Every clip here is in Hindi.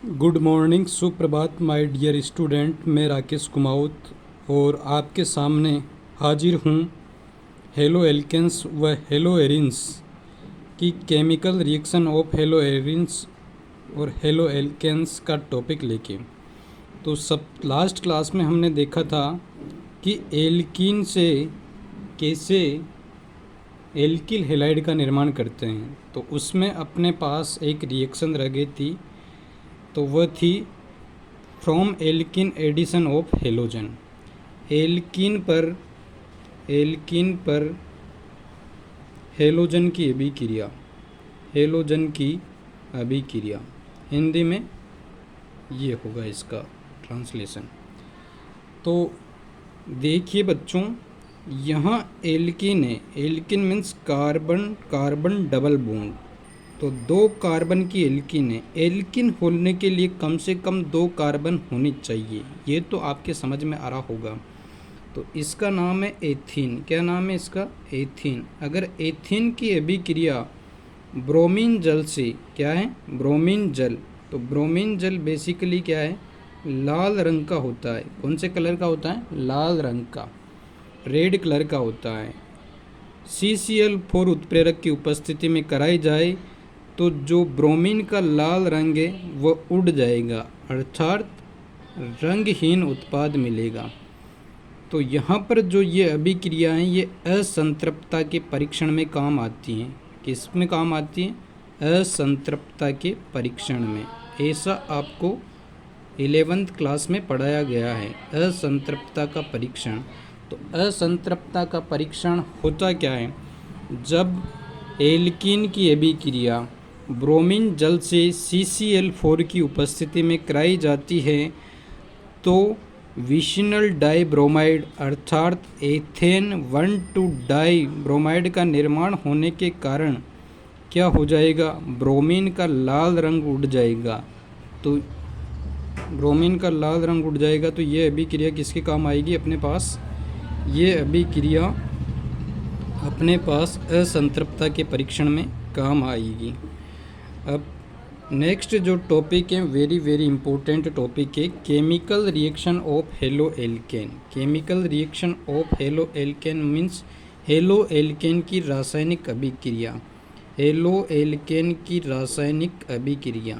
गुड मॉर्निंग, सुप्रभात माय डियर स्टूडेंट। मैं राकेश कुमाऊत और आपके सामने हाजिर हूँ हेलो एल्केन्स व हेलो एरिन्स की chemical reaction of hello arenes और हेलो एल्केन्स का टॉपिक लेके। तो सब लास्ट क्लास में हमने देखा था कि एल्कीन से कैसे एल्किल हैलाइड का निर्माण करते हैं। तो उसमें अपने पास एक रिएक्शन रह गई थी, तो वह थी from alkene addition of halogen. Alkene पर हेलोजन की अभिक्रिया, हेलोजन की अभिक्रिया हिंदी में ये होगा इसका ट्रांसलेशन। तो देखिए बच्चों, यहाँ एल्किन है, alkene means carbon double bond. तो 2 कार्बन की एल्किन है। एल्किन होने के लिए कम से कम 2 कार्बन होनी चाहिए, ये तो आपके समझ में आ रहा होगा। तो इसका नाम है एथीन। क्या नाम है इसका? एथीन। अगर एथीन की अभिक्रिया ब्रोमीन जल से, क्या है? ब्रोमीन जल। तो ब्रोमीन जल बेसिकली क्या है? लाल रंग का होता है। कौन से कलर का होता है? लाल रंग का, रेड कलर का होता है। CCl4 उत्प्रेरक की उपस्थिति में कराई जाए तो जो ब्रोमीन का लाल रंग है वह उड़ जाएगा, अर्थात रंगहीन उत्पाद मिलेगा। तो यहाँ पर जो ये अभिक्रियाएं ये असंतृप्तता के परीक्षण में काम आती हैं। किस में काम आती हैं? असंतृप्तता के परीक्षण में। ऐसा आपको 11th क्लास में पढ़ाया गया है, असंतृप्तता का परीक्षण। तो असंतृप्तता का परीक्षण होता क्या है? जब एल्कीन की अभिक्रिया ब्रोमीन जल से CCl4 की उपस्थिति में कराई जाती है तो विशिनल डाई ब्रोमाइड अर्थात एथेन 1,2 डाई ब्रोमाइड का निर्माण होने के कारण क्या हो जाएगा? ब्रोमीन का लाल रंग उड़ जाएगा। तो ब्रोमीन का लाल रंग उड़ जाएगा तो ये अभिक्रिया किसके काम आएगी? अपने पास ये अभिक्रिया अपने पास असंतृप्तता के परीक्षण में काम आएगी। अब नेक्स्ट जो टॉपिक है, वेरी इंपॉर्टेंट टॉपिक है, chemical reaction of halo alkane. Chemical reaction of halo alkane means halo alkane की रासायनिक अभिक्रिया। हेलो एल्केन की रासायनिक अभिक्रिया।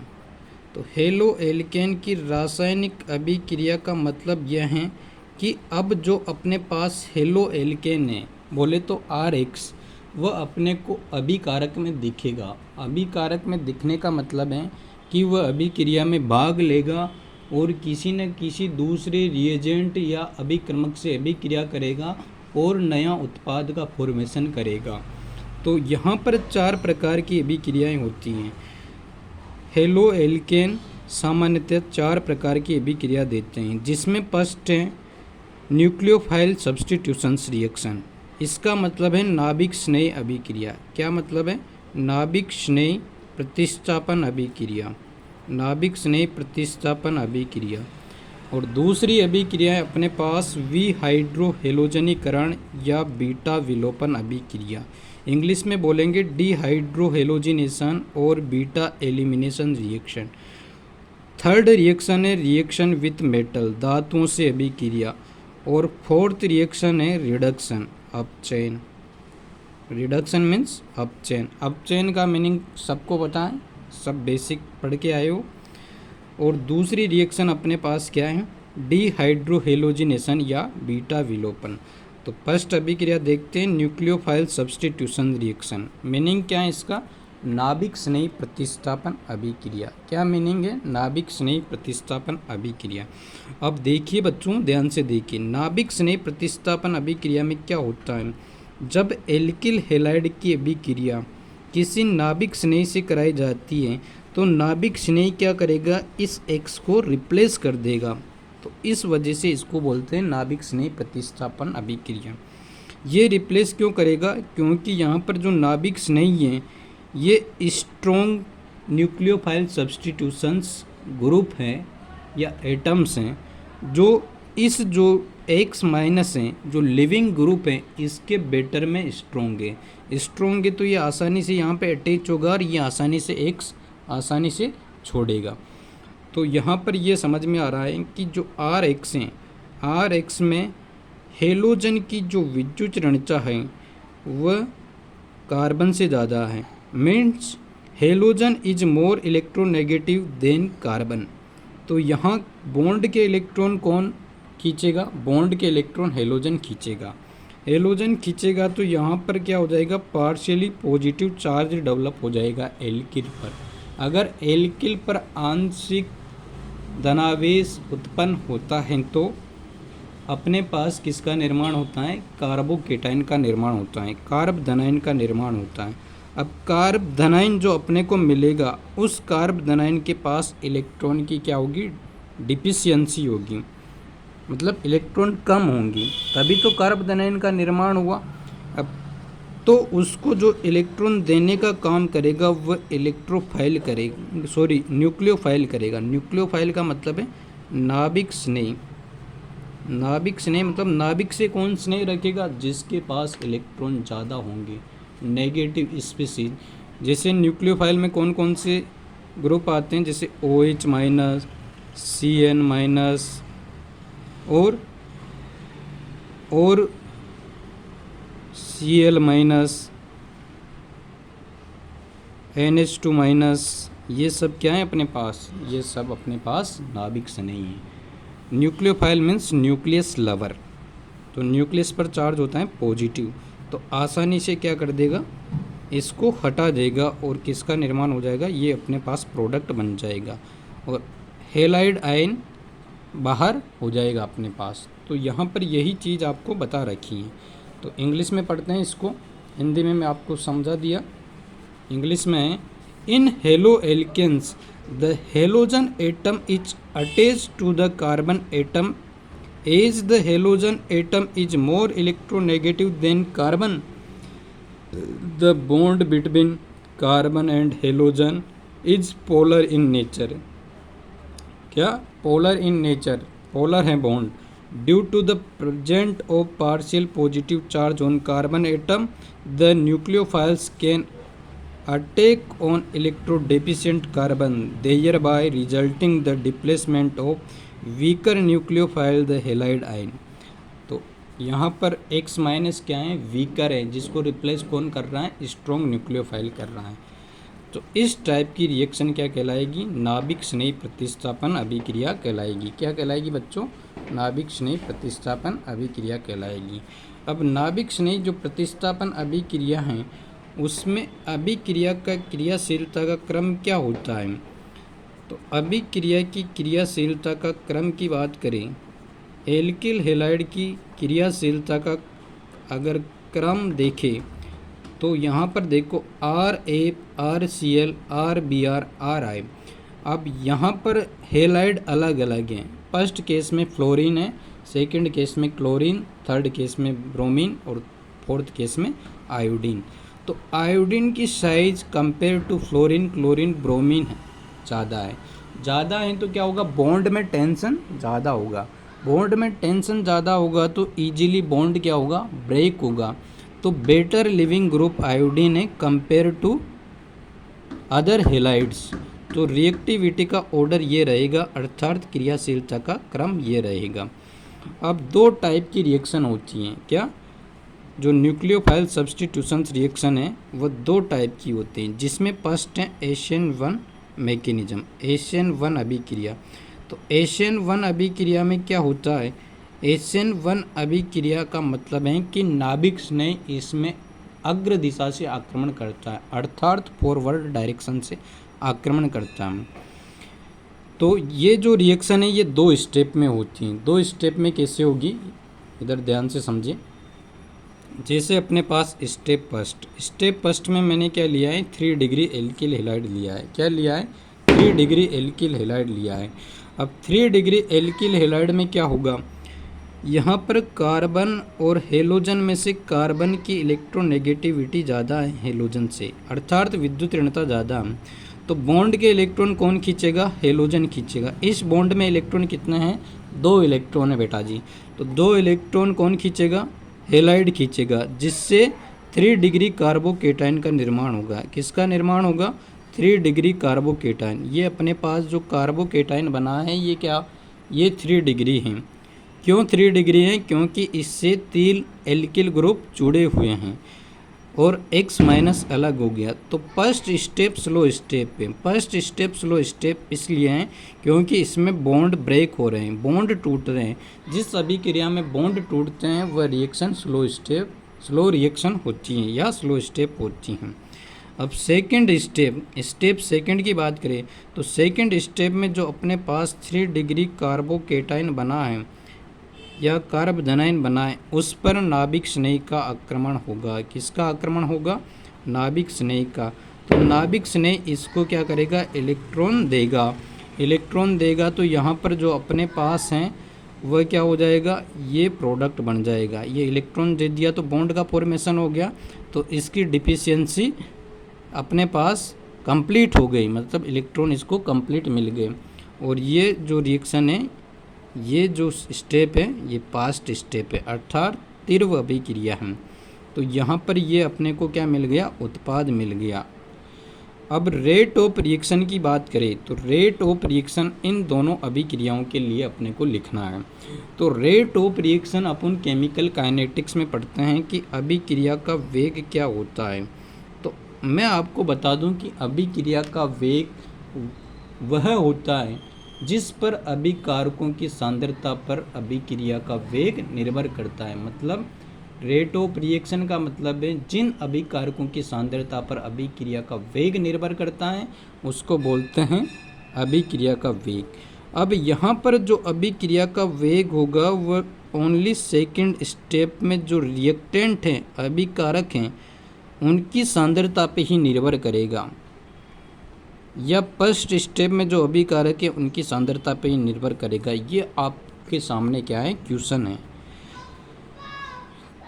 तो हेलो एल्केन की रासायनिक अभिक्रिया का मतलब यह है कि अब जो अपने पास हेलो एल्केन है, बोले तो RH, वह अपने को अभिकारक में दिखेगा। अभिकारक में दिखने का मतलब है कि वह अभिक्रिया में भाग लेगा और किसी न किसी दूसरे रिएजेंट या अभिक्रमक से अभिक्रिया करेगा और नया उत्पाद का फॉर्मेशन करेगा। तो यहाँ पर 4 प्रकार की अभिक्रियाएं होती हैं। हेलो एल्केन सामान्यतः 4 प्रकार की अभिक्रिया देते हैं, जिसमें फर्स्ट है न्यूक्लियोफाइल सब्स्टिट्यूशंस रिएक्शन। इसका मतलब है नाभिक स्नेह अभिक्रिया। क्या मतलब है? नाभिक स्नेह प्रतिस्थापन अभिक्रिया। नाभिक स्नेह प्रतिस्थापन अभिक्रिया। और दूसरी अभिक्रिया है अपने पास विहाइड्रोहेलोजनीकरण या बीटा विलोपन अभिक्रिया। इंग्लिश में बोलेंगे डिहाइड्रोहेलोजिनेशन और beta elimination reaction. Third reaction है रिएक्शन विथ मेटल, धातुओं से अभिक्रिया। और फोर्थ रिएक्शन है रिडक्शन, अपचयन। रिडक्शन मीन्स अपचयन। अपचयन का मीनिंग सबको पता है, सब बेसिक पढ़ के आए हो। और दूसरी रिएक्शन अपने पास क्या है? डिहाइड्रोहेलोजिनेशन या बीटा विलोपन। तो फर्स्ट अभिक्रिया देखते हैं, न्यूक्लियोफाइल सब्स्टिट्यूशन रिएक्शन। मीनिंग क्या है इसका? नाभिक स्नेह प्रतिस्थापन अभिक्रिया। क्या मीनिंग है? नाभिक स्नेह प्रतिस्थापन अभिक्रिया। अब देखिए बच्चों, ध्यान से देखिए, नाभिक स्नेह प्रतिस्थापन अभिक्रिया में क्या होता है? जब एल्किल हैलाइड की अभिक्रिया किसी नाभिक स्नेह से कराई जाती है तो नाभिक स्नेह क्या करेगा? इस X को रिप्लेस कर देगा। तो इस वजह से इसको बोलते हैं नाभिक स्नेह प्रतिस्थापन अभिक्रिया। ये रिप्लेस क्यों करेगा? क्योंकि यहाँ पर जो नाभिक स्नेह है ये स्ट्रॉन्ग न्यूक्लियोफाइल सब्स्टिट्यूशंस ग्रुप हैं या एटम्स हैं, जो X माइनस हैं, जो लिविंग ग्रुप हैं, इसके बेटर में स्ट्रॉन्ग है। तो ये आसानी से यहाँ पे अटैच होगा और ये आसानी से X आसानी से छोड़ेगा। तो यहाँ पर ये समझ में आ रहा है कि जो आर एक्स हैं, आर एक्स में हेलोजन की जो विद्युत ऋणता है वह कार्बन से ज़्यादा है। Means halogen is more electronegative than carbon. तो यहाँ बॉन्ड के इलेक्ट्रॉन कौन खींचेगा? बॉन्ड के इलेक्ट्रॉन हेलोजन खींचेगा। हेलोजन खींचेगा तो यहाँ पर क्या हो जाएगा? पार्शियली पॉजिटिव चार्ज डेवलप हो जाएगा एल्किल पर। अगर एल्किल पर आंशिक धनावेश उत्पन्न होता है तो अपने पास किसका निर्माण होता है? कार्बोकेटाइन का निर्माण होता है, कार्ब धनाइन का निर्माण होता है। अब कार्ब धनाइन जो अपने को मिलेगा, उस कार्ब धनाइन के पास इलेक्ट्रॉन की क्या होगी? डिफिशियंसी होगी, मतलब इलेक्ट्रॉन कम होंगी, तभी तो कार्ब धनाइन का निर्माण हुआ। अब तो उसको जो इलेक्ट्रॉन देने का काम करेगा वह इलेक्ट्रोफाइल करेगा, सॉरी न्यूक्लियोफाइल करेगा। न्यूक्लियोफाइल का मतलब है नाभिक स्नेही। नाभिक स्नेह मतलब नाभिक से कौन स्नेह रखेगा? जिसके पास इलेक्ट्रॉन ज़्यादा होंगे, नेगेटिव स्पीसीज। जैसे न्यूक्लियोफाइल में कौन कौन से ग्रुप आते हैं? जैसे OH माइनस, CN माइनस और Cl माइनस, NH2 माइनस। ये सब क्या है अपने पास? ये सब अपने पास नाभिक स्नेही है। Nucleophile means nucleus lover. तो न्यूक्लियस पर चार्ज होता है पॉजिटिव, तो आसानी से क्या कर देगा? इसको हटा देगा और किसका निर्माण हो जाएगा? ये अपने पास प्रोडक्ट बन जाएगा और हेलाइड आयन बाहर हो जाएगा अपने पास। तो यहाँ पर यही चीज़ आपको बता रखी है। तो इंग्लिश में पढ़ते हैं इसको, हिंदी में मैं आपको समझा दिया। इंग्लिश में है, in haloalkanes the halogen atom is attached to the carbon atom as the halogen atom is more electronegative than carbon. The bond between carbon and halogen is polar in nature. क्या? polar in nature, polar है bond। due to the presence of partial positive charge on carbon atom, the nucleophiles can attack on electrodeficient carbon, thereby resulting the displacement of weaker nucleophile the halide ion। तो यहाँ पर X माइनस क्या है? वीकर है, जिसको रिप्लेस कौन कर रहा है? स्ट्रॉन्ग न्यूक्लियोफाइल कर रहा है। तो इस टाइप की रिएक्शन क्या कहलाएगी? नाभिक स्नेही प्रतिस्थापन अभिक्रिया कहलाएगी। क्या कहलाएगी बच्चों? नाभिक स्नेही प्रतिस्थापन अभिक्रिया कहलाएगी। अब नाभिक स्नेही जो प्रतिस्थापन अभिक्रिया है उसमें अभिक्रिया का क्रियाशीलता का क्रम क्या होता है? तो अभिक्रिया की क्रियाशीलता का क्रम की बात करें, एल्किल हैलाइड की क्रियाशीलता का अगर क्रम देखें तो यहाँ पर देखो RF, RCl, RBr, RI। अब यहाँ पर हैलाइड अलग अलग हैं। फर्स्ट केस में फ्लोरीन है, सेकंड केस में क्लोरीन, थर्ड केस में ब्रोमीन और फोर्थ केस में आयोडीन। तो आयोडीन की size compare to fluorine, chlorine, bromine ज़्यादा है तो क्या होगा? बॉन्ड में टेंशन ज़्यादा होगा। बॉन्ड में टेंशन ज़्यादा होगा तो इजीली बॉन्ड क्या होगा? ब्रेक होगा। तो बेटर लिविंग ग्रुप आयोडीन है कंपेयर टू अदर हेलाइड्स। तो रिएक्टिविटी का ऑर्डर ये रहेगा, अर्थात क्रियाशीलता का क्रम ये रहेगा। अब दो टाइप की रिएक्शन होती हैं। क्या? जो न्यूक्लियोफाइल सब्स्टिट्यूशन रिएक्शन है वह दो टाइप की होती हैं, जिसमें फर्स्ट है SN1 मैकेनिज्म, SN1 अभिक्रिया। तो SN1 अभिक्रिया में क्या होता है? SN1 अभिक्रिया का मतलब है कि नाभिक स्नेह इसमें अग्र दिशा से आक्रमण करता है, अर्थात फॉरवर्ड डायरेक्शन से आक्रमण करता है। तो ये जो रिएक्शन है ये दो स्टेप में होती हैं। दो स्टेप में कैसे होगी? इधर ध्यान से समझिए। जैसे अपने पास स्टेप फर्स्ट में मैंने क्या लिया है? 3 डिग्री एल्किल हैलाइड लिया है। क्या लिया है? 3 डिग्री एल्किल हैलाइड लिया है। अब 3 डिग्री एल्किल हैलाइड में क्या होगा? यहाँ पर कार्बन और हेलोजन में से कार्बन की इलेक्ट्रोनेगेटिविटी ज़्यादा है हेलोजन से, अर्थात विद्युत ऋणता ज़्यादा है। तो बॉन्ड के इलेक्ट्रॉन कौन खींचेगा? हेलोजन खींचेगा। इस बॉन्ड में इलेक्ट्रॉन कितने हैं? 2 इलेक्ट्रॉन है बेटा जी। तो 2 इलेक्ट्रॉन कौन खींचेगा? हैलाइड खींचेगा, जिससे 3 डिग्री कार्बोकेटाइन का निर्माण होगा। किसका निर्माण होगा? 3 डिग्री कार्बोकेटाइन। ये अपने पास जो कार्बोकेटाइन बना है ये क्या, ये 3 डिग्री है। क्यों 3 डिग्री है, क्योंकि इससे 3 एल्किल ग्रुप जुड़े हुए हैं और X माइनस अलग हो गया। तो फर्स्ट स्टेप स्लो स्टेप है। फर्स्ट स्टेप स्लो स्टेप इसलिए है क्योंकि इसमें बॉन्ड ब्रेक हो रहे हैं, बॉन्ड टूट रहे हैं। जिस अभिक्रिया में बॉन्ड टूटते हैं वह रिएक्शन स्लो रिएक्शन होती हैं या स्लो स्टेप होती हैं। अब सेकंड स्टेप सेकंड की बात करें तो सेकंड स्टेप में जो अपने पास 3 डिग्री कार्बोकेटाइन बना है या कार्बोधनाइन बना है उस पर नाभिक स्नेह का आक्रमण होगा। किसका आक्रमण होगा, नाभिक स्नेह का। तो नाभिक स्नेह इसको क्या करेगा, इलेक्ट्रॉन देगा। इलेक्ट्रॉन देगा तो यहाँ पर जो अपने पास हैं वह क्या हो जाएगा, ये प्रोडक्ट बन जाएगा। ये इलेक्ट्रॉन दे दिया तो बॉन्ड का फॉर्मेशन हो गया, तो इसकी डिफिशियंसी अपने पास कंप्लीट हो गई, मतलब इलेक्ट्रॉन इसको कंप्लीट मिल गए। और ये जो रिएक्शन है, ये जो स्टेप है ये पास्ट स्टेप है, अर्थात तीव्र अभिक्रिया है। तो यहाँ पर ये अपने को क्या मिल गया, उत्पाद मिल गया। अब रेट ऑफ रिएक्शन की बात करें तो रेट ऑफ रिएक्शन इन दोनों अभिक्रियाओं के लिए अपने को लिखना है। तो rate of reaction upon chemical kinetics में पढ़ते हैं कि अभिक्रिया का वेग क्या होता है। तो मैं आपको बता दूं कि अभिक्रिया का वेग वह होता है जिस पर अभिकारकों की सांद्रता पर अभिक्रिया का वेग निर्भर करता है। मतलब रेट ऑफ रिएक्शन का मतलब है जिन अभिकारकों की सांद्रता पर अभिक्रिया का वेग निर्भर करता है उसको बोलते हैं अभिक्रिया का वेग। अब यहाँ पर जो अभिक्रिया का वेग होगा वह ओनली सेकंड स्टेप में जो रिएक्टेंट हैं, अभिकारक हैं, उनकी सांद्रता पे ही निर्भर करेगा, या फर्स्ट स्टेप में जो अभिकारक है उनकी सांद्रता पे ही निर्भर करेगा। ये आपके सामने क्या है, क्वेश्चन है।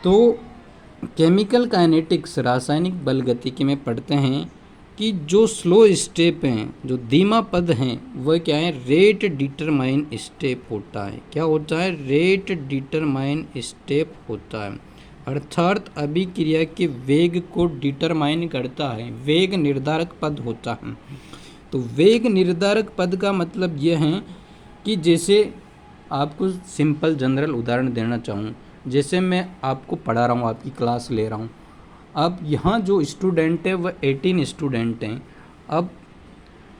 तो केमिकल काइनेटिक्स रासायनिक बल गतिकी में पढ़ते हैं कि जो स्लो स्टेप हैं, जो धीमा पद हैं, वह क्या है, रेट डिटरमाइन स्टेप होता है। क्या होता है, रेट डिटरमाइन स्टेप होता है। अर्थात अभिक्रिया के वेग को डिटरमाइन करता है, वेग निर्धारक पद होता है। तो वेग निर्धारक पद का मतलब यह है कि जैसे आपको सिंपल जनरल उदाहरण देना चाहूँ, जैसे मैं आपको पढ़ा रहा हूँ, आपकी क्लास ले रहा हूँ। अब यहाँ जो स्टूडेंट है वह 18 स्टूडेंट हैं। अब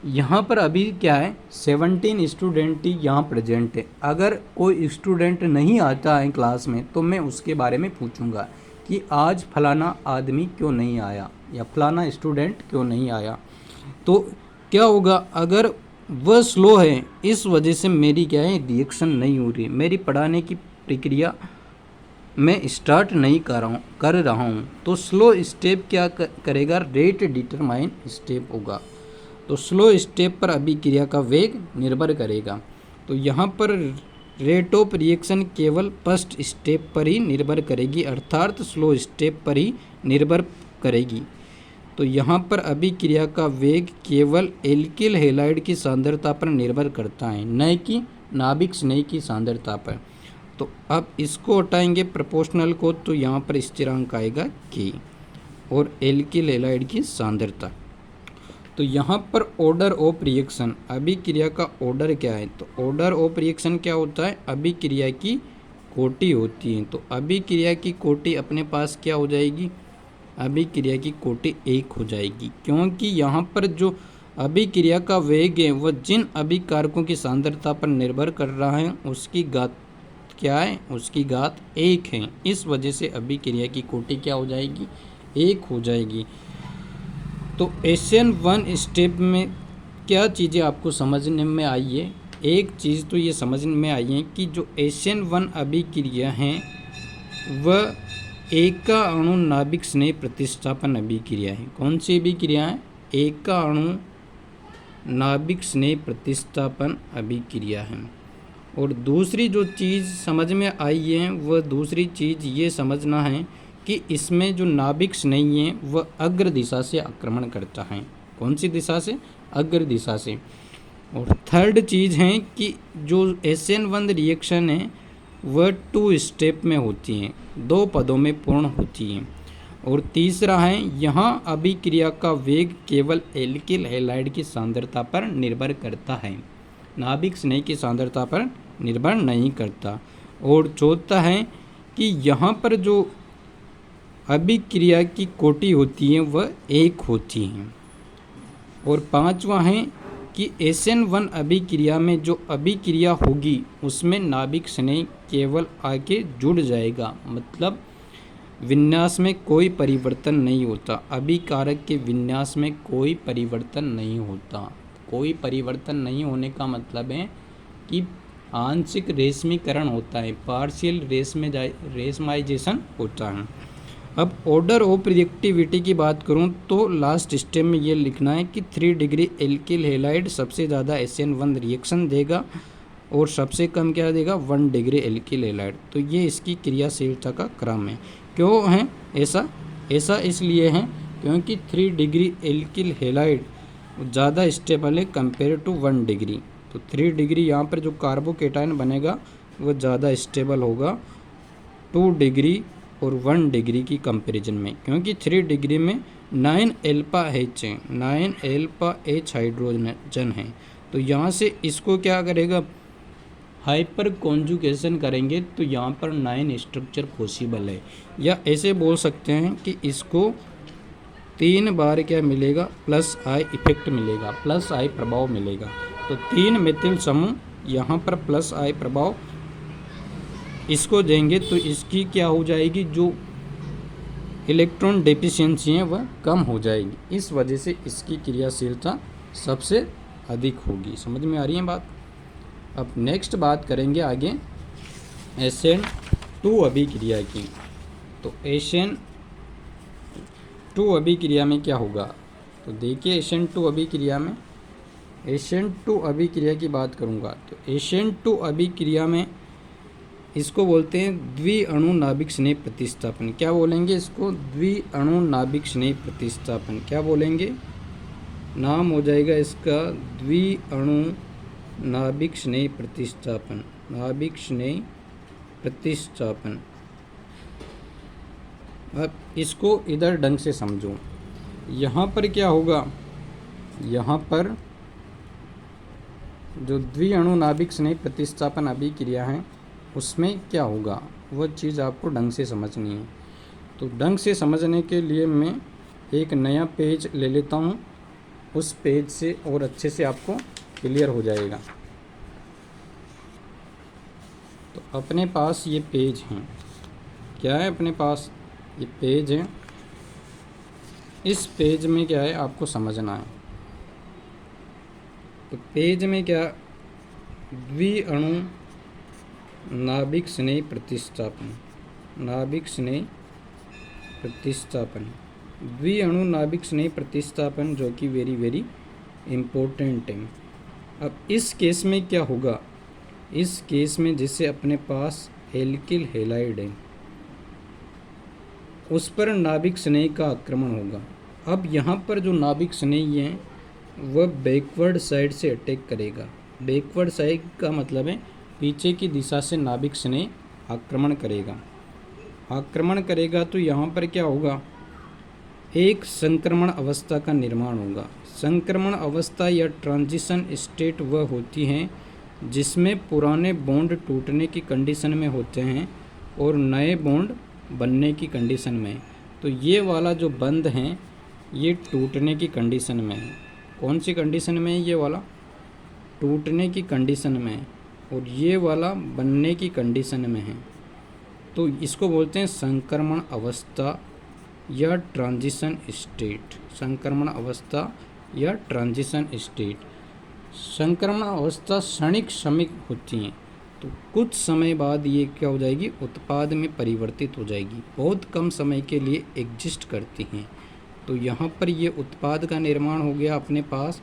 यहाँ पर अभी क्या है, 17 स्टूडेंट ही यहाँ प्रेजेंट है। अगर कोई स्टूडेंट नहीं आता है क्लास में तो मैं उसके बारे में पूछूंगा कि आज फलाना आदमी क्यों नहीं आया या फलाना स्टूडेंट क्यों नहीं आया। तो क्या होगा, अगर वह स्लो है इस वजह से मेरी क्या है, रिएक्शन नहीं हो रही, मेरी पढ़ाने की प्रक्रिया मैं स्टार्ट नहीं कर रहा हूँ, तो स्लो स्टेप क्या करेगा, रेट डिटरमाइन स्टेप होगा। तो स्लो स्टेप पर अभिक्रिया का वेग निर्भर करेगा। तो यहाँ पर रेट ऑफ रिएक्शन केवल फर्स्ट स्टेप पर ही निर्भर करेगी, अर्थात स्लो स्टेप पर ही निर्भर करेगी। तो यहाँ पर अभिक्रिया का वेग केवल एल्किल हैलाइड की सांद्रता पर निर्भर करता है, न कि नाभिक स्नेह की सांद्रता पर। तो अब इसको हटाएंगे प्रोपोर्शनल को, तो यहाँ पर स्थिरांक आएगा K और एल्किल हैलाइड की सांद्रता। तो यहाँ पर ऑर्डर ऑफ रिएक्शन, अभिक्रिया का ऑर्डर क्या है, तो ऑर्डर ऑफ रिएक्शन क्या होता है, अभिक्रिया की कोटि होती है। तो अभिक्रिया की कोटि अपने पास क्या हो जाएगी, अभिक्रिया की कोटि 1 हो जाएगी, क्योंकि यहाँ पर जो अभिक्रिया का वेग है वह जिन अभिकारकों की सांद्रता पर निर्भर कर रहा है उसकी घात क्या है, उसकी घात 1 है। इस वजह से अभिक्रिया की कोटि क्या हो जाएगी, 1 हो जाएगी। तो SN1 स्टेप में क्या चीज़ें आपको समझने में आई है, एक चीज़ तो ये समझ में आई है कि जो SN1 अभिक्रिया हैं वह एका अणु नाभिक स्नेह प्रतिस्थापन अभिक्रिया है। कौन सी अभिक्रिया है, एका अणु नाभिक स्नेह प्रतिस्थापन अभिक्रिया है। और दूसरी जो चीज़ समझ में आई है वह दूसरी चीज़ ये समझना है कि इसमें जो नाभिक स्नेह है वह अग्र दिशा से आक्रमण करता है। कौन सी दिशा से, अग्र दिशा से। और थर्ड चीज़ है कि जो SN1 रिएक्शन है वह 2 स्टेप में होती हैं, 2 पदों में पूर्ण होती हैं। और तीसरा है यहाँ अभिक्रिया का वेग केवल एल्किल हैलाइड की सांद्रता पर निर्भर करता है, नाभिक स्नेह की सांद्रता पर निर्भर नहीं करता। और चौथा है कि यहाँ पर जो अभिक्रिया की कोटि होती है वह 1 होती हैं। और पांचवा है कि SN1 अभिक्रिया में जो अभिक्रिया होगी उसमें नाभिक स्नेह केवल आके जुड़ जाएगा, मतलब विन्यास में कोई परिवर्तन नहीं होता। अभिकारक के विन्यास में कोई परिवर्तन नहीं होता। कोई परिवर्तन नहीं होने का मतलब है कि आंशिक रेशमीकरण होता है, पार्शियल रेशमाइजेशन होता है। अब ऑर्डर ऑफ रिएक्टिविटी की बात करूं तो लास्ट स्टेप में ये लिखना है कि 3 डिग्री एल्किल हैलाइड सबसे ज़्यादा SN1 रिएक्शन देगा और सबसे कम क्या देगा 1 डिग्री एल्किल हैलाइड। तो ये इसकी क्रियाशीलता का क्रम है। क्यों है ऐसा? ऐसा इसलिए है क्योंकि 3 डिग्री एल्किल हैलाइड ज़्यादा स्टेबल है कंपेयर टू 1 डिग्री। तो 3 डिग्री यहाँ पर जो कार्बोकेटायन बनेगा वो ज़्यादा स्टेबल होगा 2 डिग्री और 1 डिग्री की कंपैरिजन में, क्योंकि 3 डिग्री में 9 अल्फा H है, 9 अल्फा H हाइड्रोजन है। तो यहाँ से इसको क्या करेगा, हाइपर कॉन्जुगेशन करेंगे तो यहाँ पर 9 स्ट्रक्चर पॉसिबल है। या ऐसे बोल सकते हैं कि इसको 3 बार क्या मिलेगा, प्लस I इफेक्ट मिलेगा, प्लस I प्रभाव मिलेगा। तो 3 मिथिल समूह यहाँ पर प्लस I प्रभाव इसको देंगे तो इसकी क्या हो जाएगी, जो इलेक्ट्रॉन डेफिशिएंसी है वह कम हो जाएगी। इस वजह से इसकी क्रियाशीलता सबसे अधिक होगी। समझ में आ रही है बात? अब नेक्स्ट बात करेंगे आगे SN2 अभिक्रिया की। तो SN2 अभिक्रिया में क्या होगा, तो देखिए SN2 अभिक्रिया में, SN2 अभिक्रिया की बात करूँगा तो SN2 अभिक्रिया में इसको बोलते हैं द्विअणु नाभिक स्नेह प्रतिस्थापन। क्या बोलेंगे इसको? द्विअणु नाभिक स्नेह प्रतिस्थापन। क्या बोलेंगे? नाम हो जाएगा इसका द्विअणु नाभिक स्नेह प्रतिस्थापन, नाभिक स्नेह प्रतिस्थापन। अब इसको इधर ढंग से समझो। यहाँ पर क्या होगा, यहाँ पर जो द्विअणु नाभिक स्नेह प्रतिस्थापन अभिक्रिया है उसमें क्या होगा वह चीज़ आपको ढंग से समझनी है। तो ढंग से समझने के लिए मैं एक नया पेज ले लेता हूँ, उस पेज से और अच्छे से आपको क्लियर हो जाएगा। तो अपने पास ये पेज हैं, क्या है अपने पास ये पेज है। इस पेज में क्या है आपको समझना है। तो पेज में क्या, द्विअणु नाभिक स्नेह प्रतिस्थापन, नाभिक स्नेह प्रतिस्थापन, द्विअणु नाभिक स्नेह प्रतिस्थापन जो कि वेरी इम्पोर्टेंट है। अब इस केस में क्या होगा, इस केस में जिससे अपने पास एल्किल हैलाइड है उस पर नाभिक स्नेह का आक्रमण होगा। अब यहाँ पर जो नाभिक स्नेह है वह बैकवर्ड साइड से अटैक करेगा। बैकवर्ड साइड का मतलब है पीछे की दिशा से नाभिक स्नेह आक्रमण करेगा। आक्रमण करेगा तो यहाँ पर क्या होगा, एक संक्रमण अवस्था का निर्माण होगा। संक्रमण अवस्था या ट्रांजिशन स्टेट वह होती हैं जिसमें पुराने बॉन्ड टूटने की कंडीशन में होते हैं और नए बॉन्ड बनने की कंडीशन में। तो ये वाला जो बंध हैं ये टूटने की कंडीशन में है। कौन सी कंडीशन में है? ये वाला टूटने की कंडीशन में है और ये वाला बनने की कंडीशन में है। तो इसको बोलते हैं संक्रमण अवस्था या ट्रांजिशन स्टेट। संक्रमण अवस्था या ट्रांजिशन स्टेट। संक्रमण अवस्था क्षणिक समय होती हैं, तो कुछ समय बाद ये क्या हो जाएगी, उत्पाद में परिवर्तित हो जाएगी। बहुत कम समय के लिए एग्जिस्ट करती हैं। तो यहाँ पर ये उत्पाद का निर्माण हो गया अपने पास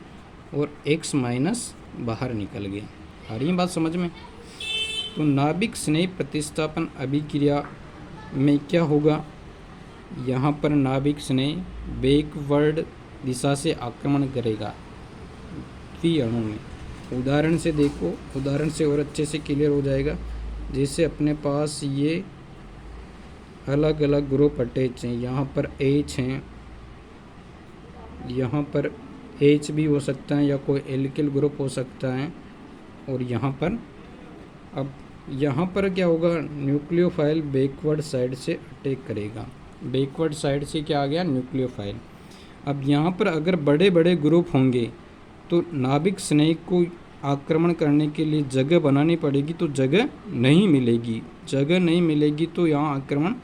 और X माइनस बाहर निकल गए। आ रही है बात समझ में? तो नाभिक स्नेह प्रतिस्थापन अभिक्रिया में क्या होगा, यहाँ पर नाभिक स्नेह बैकवर्ड दिशा से आक्रमण करेगा द्विअणु में। उदाहरण से देखो, उदाहरण से और अच्छे से क्लियर हो जाएगा। जैसे अपने पास ये अलग अलग ग्रुप अटैच हैं। यहाँ पर H हैं, यहाँ पर H भी हो सकता है या कोई एल्किल ग्रुप हो सकता है। और यहाँ पर अब यहाँ पर क्या होगा, न्यूक्लियोफाइल बैकवर्ड साइड से अटैक करेगा। बैकवर्ड साइड से क्या आ गया, न्यूक्लियोफाइल। अब यहाँ पर अगर बड़े बड़े ग्रुप होंगे तो नाभिक स्नेह को आक्रमण करने के लिए जगह बनानी पड़ेगी, तो जगह नहीं मिलेगी। जगह नहीं मिलेगी तो यहाँ आक्रमण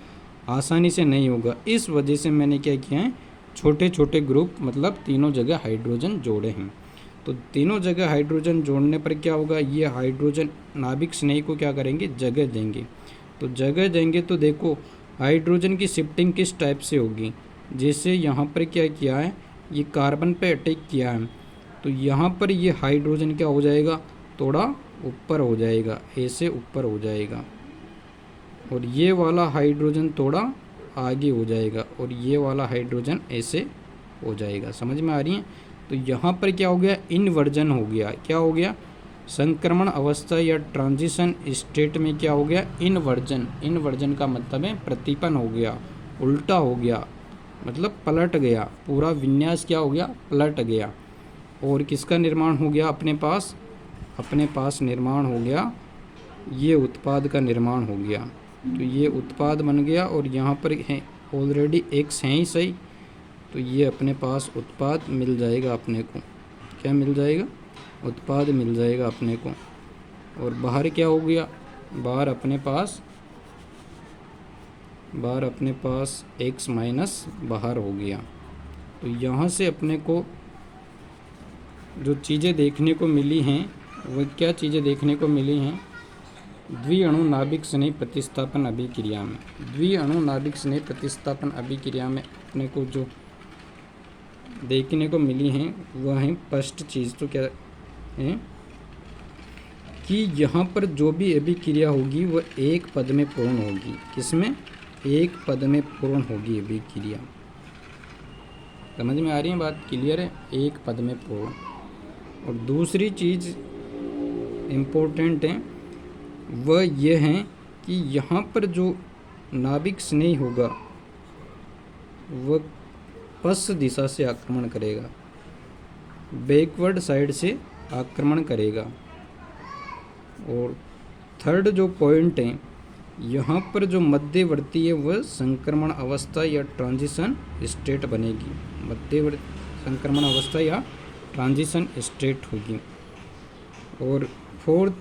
आसानी से नहीं होगा। इस वजह से मैंने क्या किया है, छोटे छोटे ग्रुप मतलब तीनों जगह हाइड्रोजन जोड़े हैं। तो तीनों जगह हाइड्रोजन जोड़ने पर क्या होगा, ये हाइड्रोजन नाभिक स्नेह को क्या करेंगे, जगह देंगे। तो जगह देंगे तो देखो हाइड्रोजन की शिफ्टिंग किस टाइप से होगी। जैसे यहाँ पर क्या किया है, ये कार्बन पे अटैक किया है, तो यहाँ पर ये हाइड्रोजन क्या हो जाएगा, थोड़ा ऊपर हो जाएगा, ऐसे ऊपर हो जाएगा। और ये वाला हाइड्रोजन थोड़ा आगे हो जाएगा, और ये वाला हाइड्रोजन ऐसे हो जाएगा। समझ में आ रही है। तो यहाँ पर क्या हो गया, इनवर्जन हो गया। क्या हो गया, संक्रमण अवस्था या ट्रांजिशन स्टेट में क्या हो गया, इनवर्जन। इनवर्जन का मतलब है प्रतिपन हो गया, उल्टा हो गया, मतलब पलट गया। पूरा विन्यास क्या हो गया, पलट गया। और किसका निर्माण हो गया, अपने पास निर्माण हो गया, ये उत्पाद का निर्माण हो गया। तो ये उत्पाद बन गया, और यहाँ पर है ऑलरेडी X हैं ही सही, तो ये अपने पास उत्पाद मिल जाएगा अपने को। क्या मिल जाएगा, उत्पाद मिल जाएगा अपने को। और बाहर क्या हो गया, बाहर अपने पास X माइनस बाहर हो गया। तो यहाँ से अपने को जो चीज़ें देखने को मिली हैं, वह क्या चीज़ें देखने को मिली हैं, द्विअणु नाभिक स्नेह प्रतिस्थापन अभिक्रिया में। द्विअणु नाभिक स्नेह प्रतिस्थापन अभिक्रिया में अपने को जो देखने को मिली हैं वह है, फर्स्ट चीज़ तो क्या है कि यहाँ पर जो भी अभिक्रिया होगी वह एक पद में पूर्ण होगी। किसमें, एक पद में पूर्ण होगी अभिक्रिया। समझ में आ रही है बात, क्लियर है, एक पद में पूर्ण। और दूसरी चीज़ इम्पोर्टेंट है वह यह है कि यहाँ पर जो नाभिक स्नेह होगा वह पश्च दिशा से आक्रमण करेगा, बैकवर्ड साइड से आक्रमण करेगा। और थर्ड जो पॉइंट है, यहाँ पर जो मध्यवर्ती है वह संक्रमण अवस्था या ट्रांजिशन स्टेट बनेगी। मध्यवर्ती संक्रमण अवस्था या ट्रांजिशन स्टेट होगी। और फोर्थ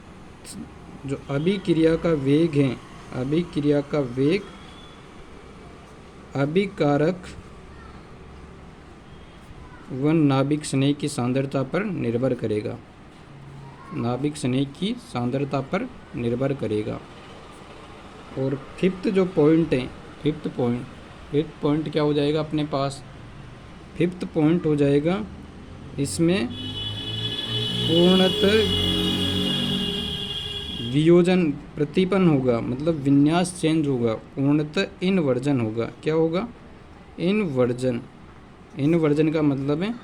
जो अभिक्रिया का वेग है, अभिक्रिया का वेग अभिकारक व नाभिक स्नेह की सांद्रता पर निर्भर करेगा, नाभिक स्नेह की सांद्रता पर निर्भर करेगा। और फिफ्थ जो पॉइंट है, फिफ्थ पॉइंट क्या हो जाएगा अपने पास, फिफ्थ पॉइंट हो जाएगा इसमें पूर्णतः वियोजन प्रतिपन्न होगा, मतलब विन्यास चेंज होगा, पूर्णतः इनवर्जन होगा। क्या होगा, इनवर्जन। इनवर्जन का मतलब है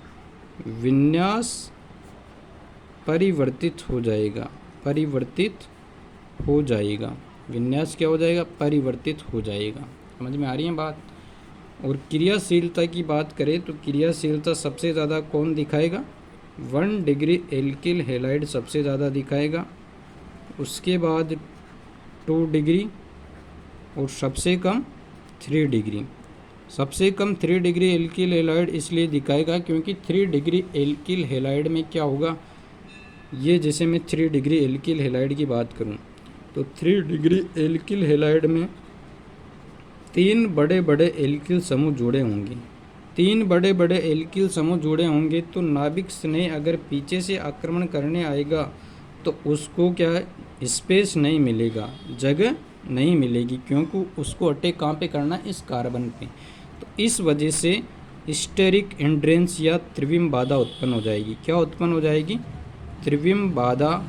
विन्यास परिवर्तित हो जाएगा, परिवर्तित हो जाएगा। विन्यास क्या हो जाएगा, परिवर्तित हो जाएगा। समझ में आ रही है बात। और क्रियाशीलता की बात करें तो क्रियाशीलता सबसे ज़्यादा कौन दिखाएगा, 1 डिग्री एल्किल हैलाइड सबसे ज़्यादा दिखाएगा, उसके बाद 2 डिग्री और सबसे कम 3 डिग्री। सबसे कम 3 डिग्री एल्किल हैलाइड इसलिए दिखाएगा क्योंकि 3 डिग्री एल्किल हैलाइड में क्या होगा, ये जैसे मैं 3 डिग्री एल्किल हैलाइड की बात करूं तो 3 डिग्री एल्किल हैलाइड में 3 बड़े बड़े एल्किल समूह जुड़े होंगे। 3 बड़े बड़े एल्किल समूह जुड़े होंगे तो नाभिक स्नेह अगर पीछे से आक्रमण करने आएगा तो उसको क्या है, स्पेस नहीं मिलेगा, जगह नहीं मिलेगी, क्योंकि उसको अटैक कहाँ पे करना है, इस कार्बन पे। तो इस वजह से स्टेरिक हिंड्रेंस या त्रिविम बाधा उत्पन्न हो जाएगी। क्या उत्पन्न हो जाएगी, त्रिविम बाधा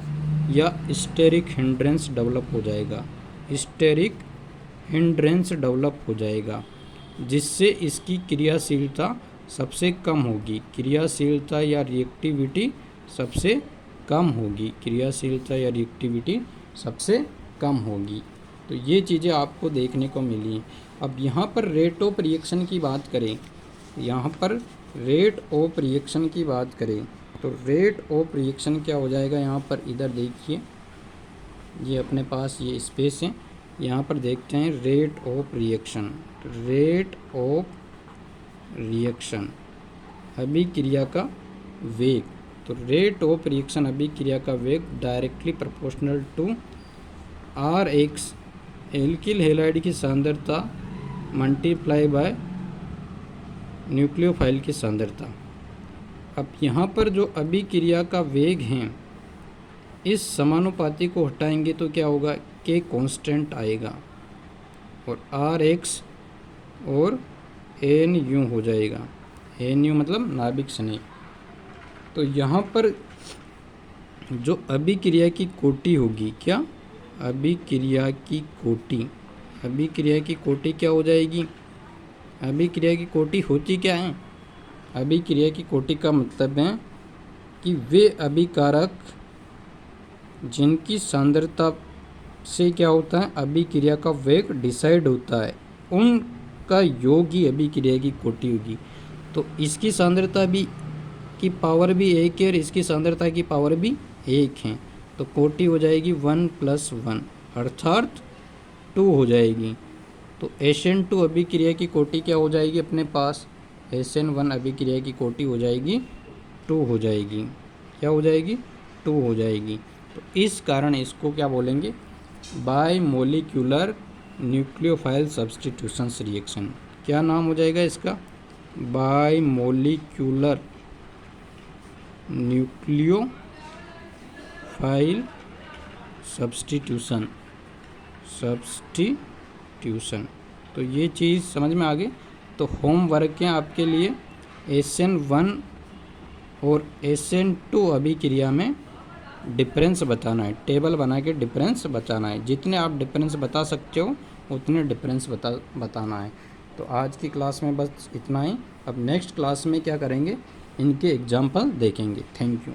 या स्टेरिक हिंड्रेंस डेवलप हो जाएगा, स्टेरिक हिंड्रेंस डेवलप हो जाएगा, जिससे इसकी क्रियाशीलता सबसे कम होगी, क्रियाशीलता या रिएक्टिविटी सबसे कम होगी, क्रियाशीलता या रिएक्टिविटी सबसे कम होगी। तो ये चीज़ें आपको देखने को मिली। अब यहाँ पर रेट ऑफ रिएक्शन की बात करें, यहाँ पर रेट ऑफ रिएक्शन की बात करें तो रेट ऑफ रिएक्शन क्या हो जाएगा, यहाँ पर इधर देखिए, ये अपने पास ये स्पेस है, यहाँ पर देखते हैं rate of reaction. Rate of reaction अभिक्रिया का वेग, तो रेट ऑफ रिएक्शन अभिक्रिया का वेग directly proportional to R X, alkyl halide की सांद्रता मल्टीप्लाई बाय न्यूक्लियोफाइल की सांद्रता। अब यहाँ पर जो अभिक्रिया का वेग है, इस समानुपाती को हटाएंगे तो क्या होगा, के कांस्टेंट आएगा और आर एक्स और एन यू हो जाएगा। एन यू मतलब नाभिक स्नेह। तो यहाँ पर जो अभिक्रिया की कोटि होगी, क्या अभिक्रिया की कोटि, अभिक्रिया की कोटि क्या हो जाएगी, अभिक्रिया की कोटि होती क्या है, अभिक्रिया की कोटि का मतलब है कि वे अभिकारक जिनकी सांद्रता से क्या होता है, अभिक्रिया का वेग डिसाइड होता है, उनका योग ही अभिक्रिया की कोटि होगी। तो इसकी सांद्रता भी की पावर भी एक है और इसकी सांद्रता की पावर भी एक है, तो कोटि हो जाएगी 1 + 1 अर्थात 2 हो जाएगी। तो SN2 अभिक्रिया की कोटि क्या हो जाएगी अपने पास, SN1 अभिक्रिया की कोटि हो जाएगी 2 हो जाएगी, क्या हो जाएगी 2 हो जाएगी। तो इस कारण इसको क्या बोलेंगे, bimolecular nucleophile substitutions reaction. क्या नाम हो जाएगा इसका, बाय मोलिक्यूलर न्यूक्लियोफाइल सब्स्टिट्यूशन। तो ये चीज़ समझ में आ गई। तो होमवर्क है आपके लिए, SN1 और SN2 अभिक्रिया में डिफरेंस बताना है, टेबल बना के डिफरेंस बताना है। जितने आप डिफरेंस बता सकते हो उतने डिफरेंस बताना है। तो आज की क्लास में बस इतना ही। अब नेक्स्ट क्लास में क्या करेंगे, इनके एग्जाम्पल देखेंगे। Thank you.